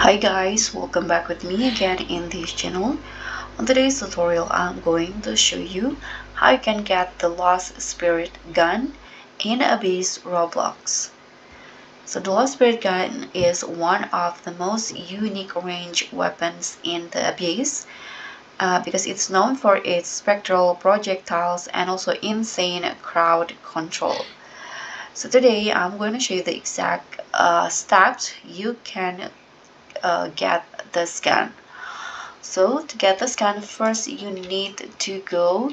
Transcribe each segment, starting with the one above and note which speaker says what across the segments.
Speaker 1: Hi guys, welcome back with me again in this channel. On today's tutorial, I'm going to show you how you can get the Lost Spirit gun in Abyss Roblox. So the Lost Spirit gun is one of the most unique range weapons in the Abyss because it's known for its spectral projectiles and also insane crowd control. So today I'm going to show you the exact steps you can get the scan. So to get the scan, first you need to go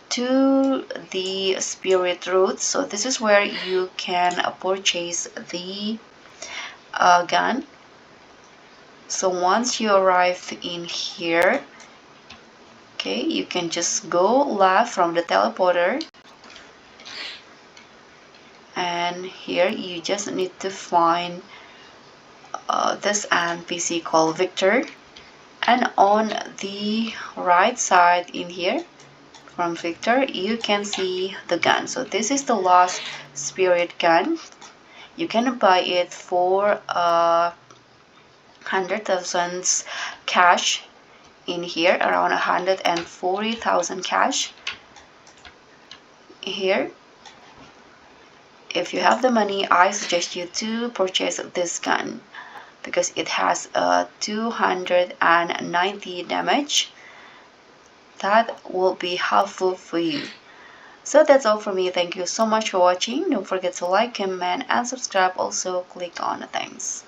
Speaker 1: to the spirit route. So this is where you can purchase the gun. So once you arrive in here, okay, you can just go left from the teleporter, and here you just need to find this NPC called Victor, and on the right side in here from Victor you can see the gun. So this is the Lost Spirit gun. You can buy it for 100,000 cash in here, around 140,000 cash here. If you have the money, I suggest you to purchase this gun because it has a 290 damage. That will be helpful for you. So that's all for me. Thank you so much for watching. Don't forget to like, comment, and subscribe. Also click on the thanks.